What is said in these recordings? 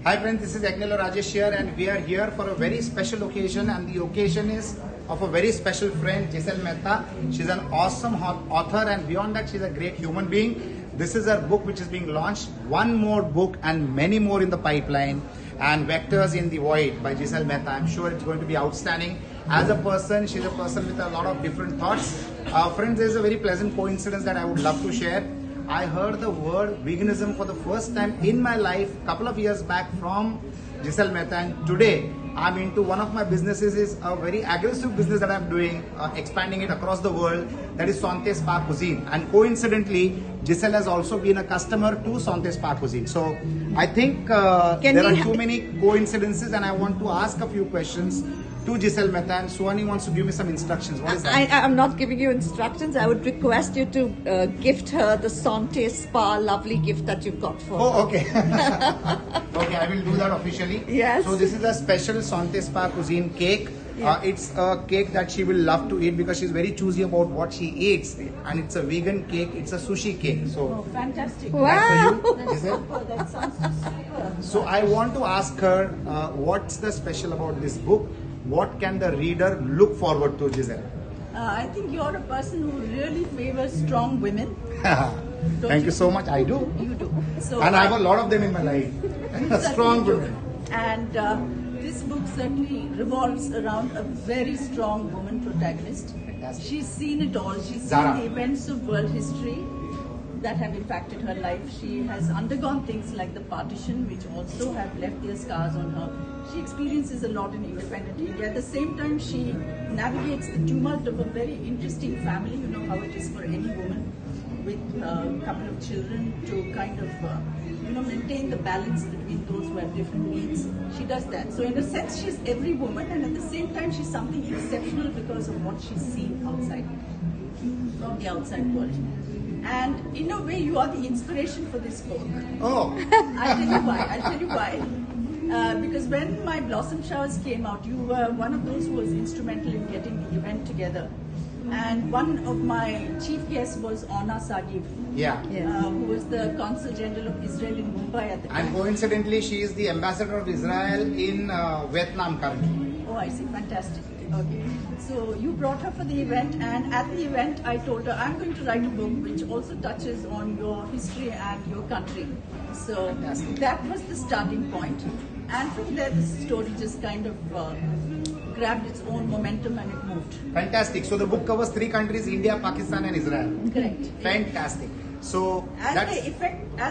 Hi friends, this is Agnelorajesh here and we are here for a very special occasion, and the occasion is of a very special friend, Giselle Mehta. She's an awesome author, and beyond that she's a great human being. This is her book which is being launched. One more book and many more in the pipeline, and Vectors in the Void by Giselle Mehta. I'm sure it's going to be outstanding. As a person, she's a person with a lot of different thoughts. Friends, there's a very pleasant coincidence that I would love to share. I heard the word veganism for the first time in my life a couple of years back from Giselle Mehta, and today I'm into one of my businesses, is a very aggressive business that I'm doing, expanding it across the world, that is Santé Spa Cuisine. And coincidentally, Giselle has also been a customer to Santé Spa Cuisine. So I think there are too many coincidences, and I want to ask a few questions to Giselle Mehta, and Suhani wants to give me some instructions. What is that? I'm not giving you instructions. I would request you to gift her the Santé Spa lovely gift that you've got for her. Oh, okay. Okay, I will do that officially. Yes. So this is a special Santé Spa Cuisine cake. Yeah. It's a cake that she will love to eat because she's very choosy about what she eats, and it's a vegan cake. It's a sushi cake. So fantastic! Wow. That's for you, That sounds so super. So I want to ask her, what's the special about this book? What can the reader look forward to, Giselle? I think you're a person who really favors strong women. Thank you so much. I do. You do. So and I have a lot of them in my life. Strong women. And this book certainly revolves around a very strong woman protagonist. Fantastic. She's seen it all. She's Zara. seen the events of world history that have impacted her life. She has undergone things like the partition, which also have left their scars on her. She experiences a lot in independent India. At the same time, she navigates the tumult of a very interesting family. You know how it is for any woman with a couple of children to kind of maintain the balance between those who have different needs. She does that. So in a sense, she's every woman, and at the same time, she's something exceptional because of what she's seen outside, from the outside world. And in a way, you are the inspiration for this book. Oh. I'll tell you why. Because when my Blossom Showers came out, you were one of those who was instrumental in getting the event together. And one of my chief guests was Ona Sagib, who was the Consul General of Israel in Mumbai at the time. And coincidentally, she is the ambassador of Israel in Vietnam currently. Oh, I see. Fantastic. Okay. So you brought her for the event, and at the event I told her, I'm going to write a book which also touches on your history and your country. So Fantastic. That was the starting point. And from there, the story just kind of grabbed its own momentum and it moved. Fantastic. So the book covers 3 countries: India, Pakistan and Israel. Correct. Fantastic. So As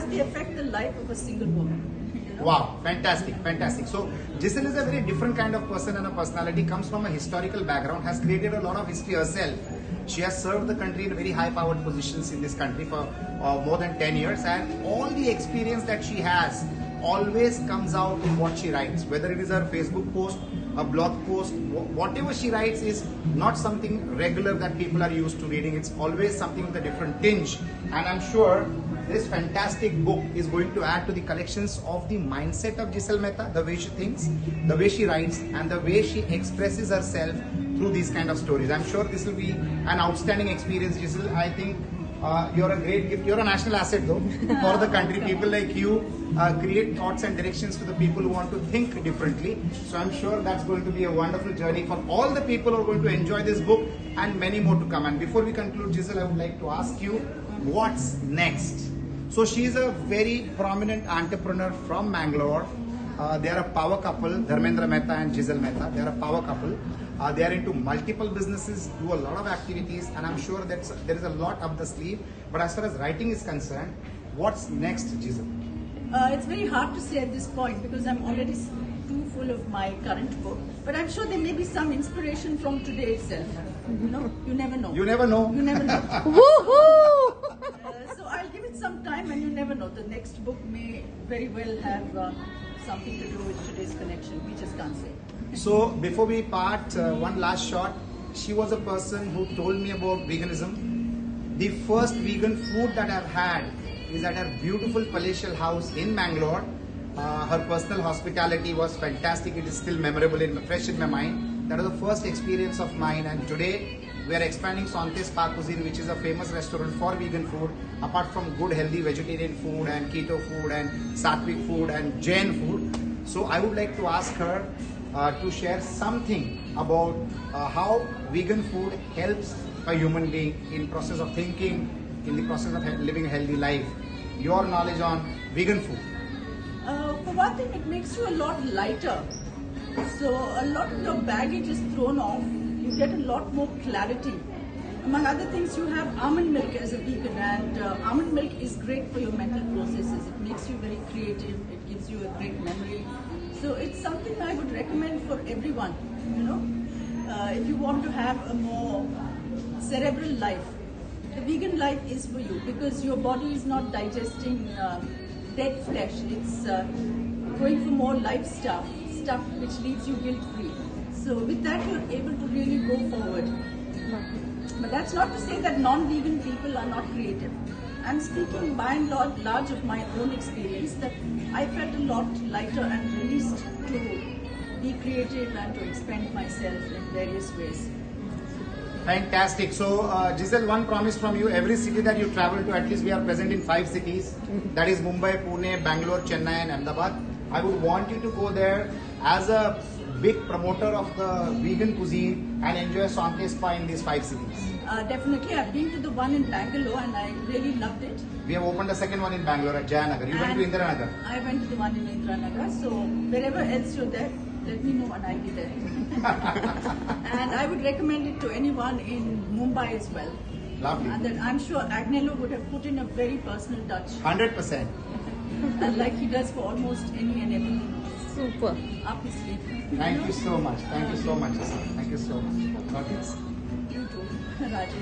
they affect the life of a single woman. Wow, fantastic, fantastic. So Giselle is a very different kind of person, and her personality comes from a historical background, has created a lot of history herself. She has served the country in very high-powered positions in this country for more than 10 years, and all the experience that she has always comes out in what she writes. Whether it is her Facebook post, a blog post, whatever she writes is not something regular that people are used to reading. It's always something with a different tinge, and I'm sure this fantastic book is going to add to the collections of the mindset of Giselle Mehta, the way she thinks, the way she writes, and the way she expresses herself through these kind of stories. I'm sure this will be an outstanding experience, Giselle. I think you're a great gift. You're a national asset though for the country. People like you create thoughts and directions to the people who want to think differently. So I'm sure that's going to be a wonderful journey for all the people who are going to enjoy this book, and many more to come. And before we conclude, Giselle, I would like to ask you, what's next? So she is a very prominent entrepreneur from Bangalore. They are a power couple, Dharmendra Mehta and Giselle Mehta. They are a power couple. They are into multiple businesses, do a lot of activities, and I'm sure that there is a lot up the sleeve. But as far as writing is concerned, what's next, Giselle? It's very hard to say at this point because I'm already too full of my current book. But I'm sure there may be some inspiration from today itself. You know, you never know. You never know. You never know. Woohoo! So I'll give it some time, and you never know. The next book may very well have something to do with today's connection. We just can't say. So before we part, one last shot. She was a person who told me about veganism. The first vegan food that I've had is at her beautiful palatial house in Bangalore. Her personal hospitality was fantastic. It is still memorable and fresh in my mind. That was the first experience of mine, and today we are expanding Santé Spa Cuisine, which is a famous restaurant for vegan food. Apart from good healthy vegetarian food and keto food and sattvic food and Jain food, So I would like to ask her to share something about how vegan food helps a human being in process of thinking, in the process of living a healthy life. Your knowledge on vegan food. For one thing, it makes you a lot lighter. So a lot of your baggage is thrown off. You get a lot more clarity. Among other things, you have almond milk as a vegan, and almond milk is great for your mental processes. It makes you very creative. It gives you a great memory. So it's something I would recommend for everyone. You know, if you want to have a more cerebral life, the vegan life is for you because your body is not digesting dead flesh. It's going for more life stuff which leaves you guilt-free. So with that, you're able to really go forward. But that's not to say that non-vegan people are not creative. I'm speaking by and large of my own experience that I felt a lot lighter and released to be creative and to expand myself in various ways. Fantastic. So, Giselle, one promise from you: every city that you travel to, at least we are present in 5 cities. That is Mumbai, Pune, Bangalore, Chennai, and Ahmedabad. I would want you to go there as a big promoter of the vegan cuisine and enjoy Sante Spa in these 5 cities. Definitely, I've been to the one in Bangalore and I really loved it. We have opened a second one in Bangalore at Jayanagar. You went to Indiranagar. I went to the one in Indiranagar. So wherever else you're there, let me know and I'll be there. And I would recommend it to anyone in Mumbai as well. Lovely. And then I'm sure Agnello would have put in a very personal touch. 100%. Like he does for almost any and everything. Super. Up his sleeve. Thank you so much. Thank you so much, Giselle. Thank you so much. God bless. You too, Rajesh.